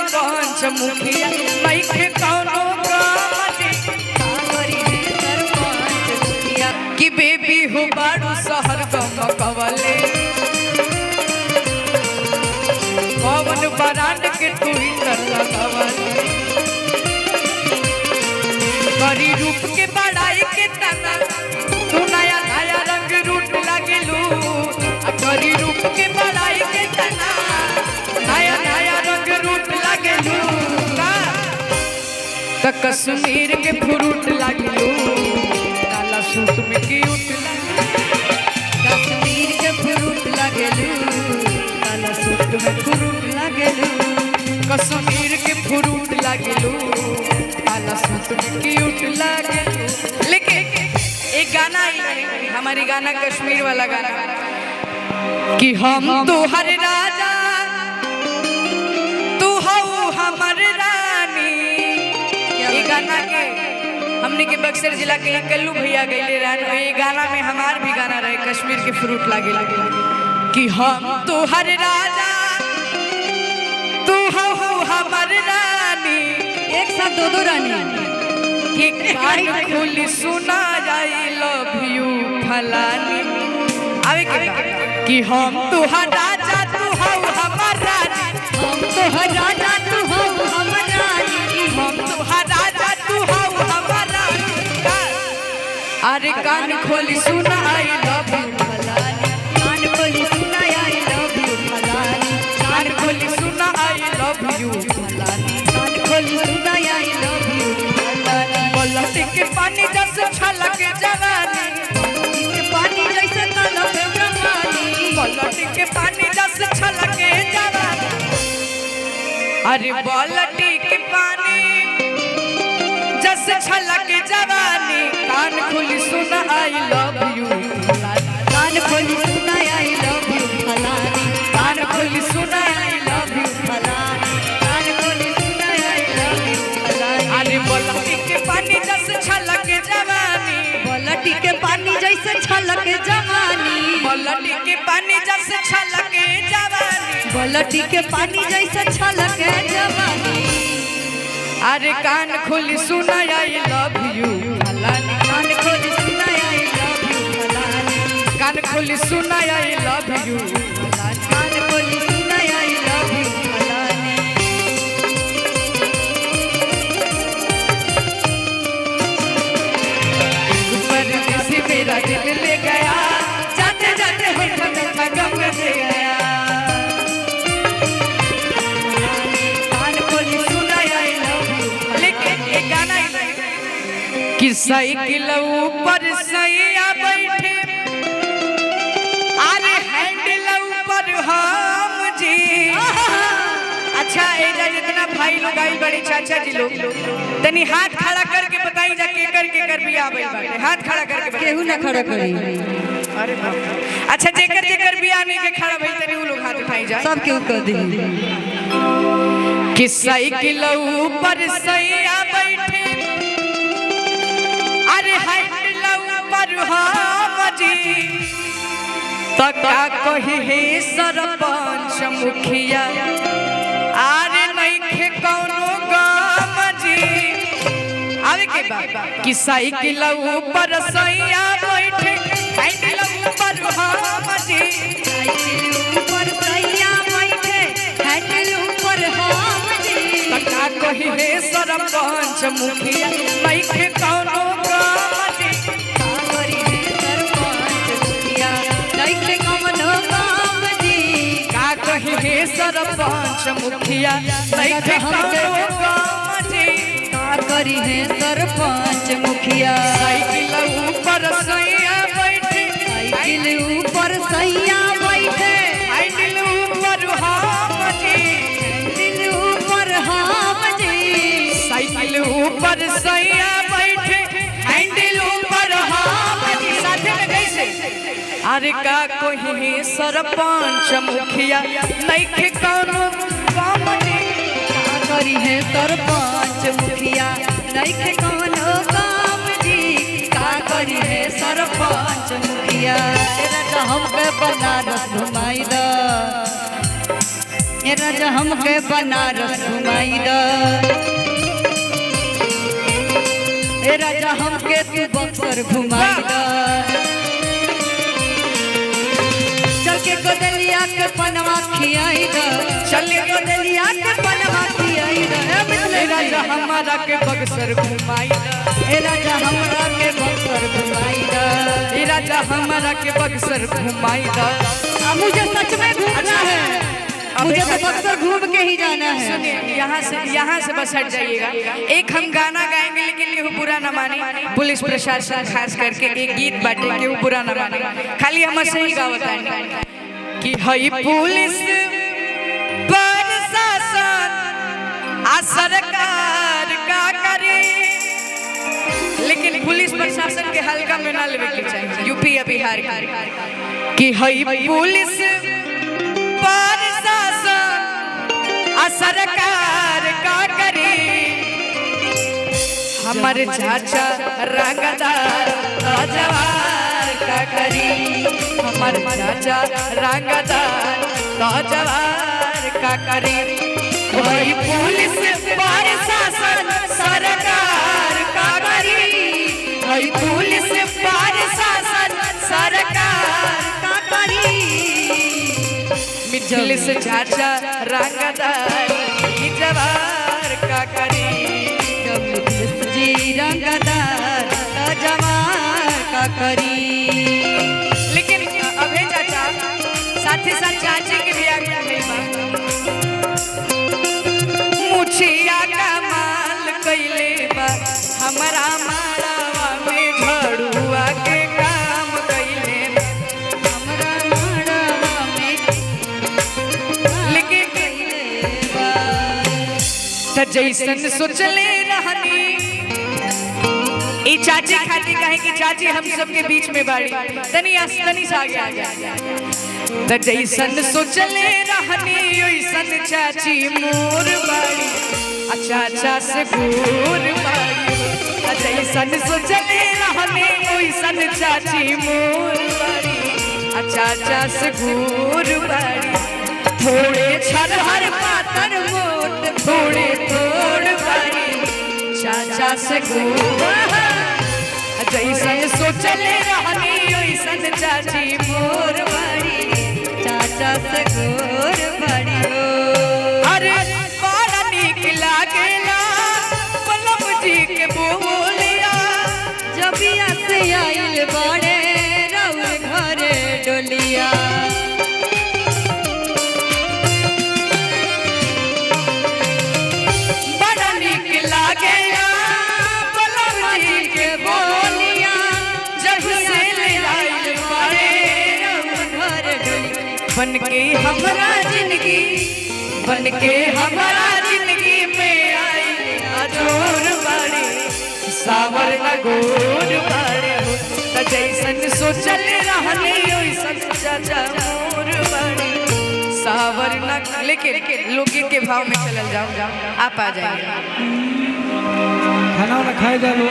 सरपंच मुखिया नइखे कौनो कामजी का करी है सरपंच मुखिया कि बेबी हो बाड़ू शहर गमकवले पवन बरांड के ट्विटर लगवले करी रूप के बड़ाई के तना तू नया नया रंग रूट लागेलू करी रूप के बड़ाई के तना नया नया रंग रूट लागेलू त कश्मीर के फ्रूट लागेलू काला सूट में क्यूट कश्मीर के फ्रूट लागेलू काला सूट में फ्रूट लागेलू कश्मीर के फ्रूट लागेलू काला सूट में क्यूट लागेलू। लेकिन एक गाना हमारी गाना कश्मीर वाला गाना कि हम तो हर राजा तू हो हमर रानी ये गाना के हमने के बक्सर जिला के कल्लू भैया गईले रहन ये गाना में हमार भी गाना रहे कश्मीर के फ्रूट लागे कि हम तो हर राजा तू हो हमर रानी एक साथ दो रानी कि कान खोली सुना आई लव यू फलानी आवे कि हम तो हर राजा तू हो हमर रानी हम तो हर राजा तू हो हमर रानी हम तो हर राजा तू हो हमर रानी अरे कान खोली सुना आई लव यू फलानी कान खोली सुना आई लव यू फलानी कान खोली सुना आई लव यू फलानी कान खोली सुना आई लव यू फलानी पलट के पानी जैसे छलक जवानी के पानी जैसे तलक जवानी पलट के पानी जैसे छलक जवानी अरे पलट के पानी जैसे छलक जवानी कान खोली सुना आई लव यू कान खोली सुना आई लव यू फलानी कान खोली सुना आई लव यू फलानी कान खोली सुना आई लव यू फलानी अरे पलट के पानी जैसे छलक जवानी पलट के पानी जैसे छलक जवानी पलट के पानी जैसे छलक जवानी पलट के पानी जैसे छलक जवानी अरे कान खोली सुना आई लव यू फलानी कान खोली सुना आई लव यू फलानी कान खोली सुना आई लव यू फलानी कान खोली सुना आई लव यू फलानी परदेसी मेरा दिल ले गया जाते जाते होठ में गम दे गया कि साइकिल ऊपर सैया बैठे अरे हैंडल ऊपर हम जी अच्छा एजा जितना भाई लोग आई बड़े चाचा जी लोग तनी हाथ खड़ा करके बताई जा केकर केकर बिया आबे बाटे हाथ खड़ा करके केहू ना खड़ा करी अरे अच्छा जेकर जेकर बिया नहीं के खड़ा भई तनी उ लोग हाथ उठाई जा सब केहू कर दी कि साइकिल ऊपर सैया बैठे अरे हैंडल ऊपर हम जी तका कही हे सरपंच मुखिया अरे नइखे कौनो गम जी आवे के बाद कि साइकिल ऊपर सैया बैठे हैंडल ऊपर हम जी साइकिल ऊपर सैया बैठे हैंडल ऊपर हम जी तका कही हे सरपंच मुखिया नइखे कौनो सरपंच मुखिया नइखे कौनो काम जी का करी है सरपंच मुखिया साइकिल ऊपर सैया बैठे साइकिल ऊपर सैया बैठे हैंडल ऊपर हम जी हैंडल ऊपर हम जी साइकिल ऊपर सैया बैठे हैंडल ऊपर हम जी साथे में कैसे अरे का कोई सरपंच मुखिया नइखे कौनो काम जी का करी है सरपंच मुखिया नइखे कौनो काम जी का करी है सरपंच मुखिया तेरा हम पे बनारस घुमाई द ए राजा हमके बनारस घुमाई द, ए राजा हमके तू बक्सर घुमाई द, चल के गोदलिया के पनवा खियाई द, चल के गोदलिया के पनवा खियाई द, ए राजा हमरा के बक्सर घुमाई द, ए राजा हमरा के बक्सर घुमाई द, ए राजा हमरा के बक्सर घुमाई दा। मुझे सच में घूमना है, मुझे तो बक्सर घूम के ही जाना है। सुनिए यहाँ से बस हट जाइएगा। एक हम गाना गाएंगे लेकिन केहू बुरा न माने, पुलिस प्रशासन खास करके एक गीत बाटे केहू बुरा न माने, खाली हम सही गावत है कि हई पुलिस प्रशासन आ सरकार का करे, लेकिन पुलिस प्रशासन के हल्का में ना लेवे के चाहिए यूपी या बिहार की हई पुलिस प्रशासन आ सरकार का करे, हमारे चाचा रंगदार जवार का करी, हमारे चाचा रंगदार जवार का करी, वही पुलिस प्रशासन सरकार का करी, वही पुलिस प्रशासन सरकार का करी, मिथिल से चाचा रंगदार जवार का करी, जी रंगदार जवार का करी। लेकिन अभे चाचा साथ ही साथ चाची के भी आगे नहीं बा, मुछिया का माल कैले बा, हमारा माड़ावा में झड़ुआ के काम कैले बा, हमरा माड़वा में लेकिन त जैसन सोचले रहनी ई चाची खाती कहे कि चाची हम सबके बीच में बाड़ी, तनी सा आगे त जैसन सोचले रहनी ओइसन चाची मोर बाड़ी, आ चाचा से दूर बाड़ी, आ जैसन सोचले रहनी ओइसन चाची मोर बाड़ी, आ चाचा से दूर बाड़ी, थोड़े छरहर पातर मोट थोड़े तोड़ बाड़ी, चाचा से दूर जैसन सोचले रहनी ओइसन चाची मोर बाड़ी, चाचा से गोर बड़ी हो। अरे बड़ा नीक लागेला पलम जी के बोलिया, जबिया से आइल बड़े रउर घरे डोलिया, बड़ा नीक लागेला पलम जी के बोलिया, जब से ले आइल बड़े घरे डोलिया, बनके हमारा जिंदगी, बनके हमारा जिंदगी में आई अजोर बाड़ी, सावर न गोर बाड़ी, त जैसन सोचल रहनी ओइसन चाचा मोर बाड़ी, सावर न। लेकिन लोकगीत के भाव में चलल जाओ, आप आ जाइए। खाना वाना खाए जा लो।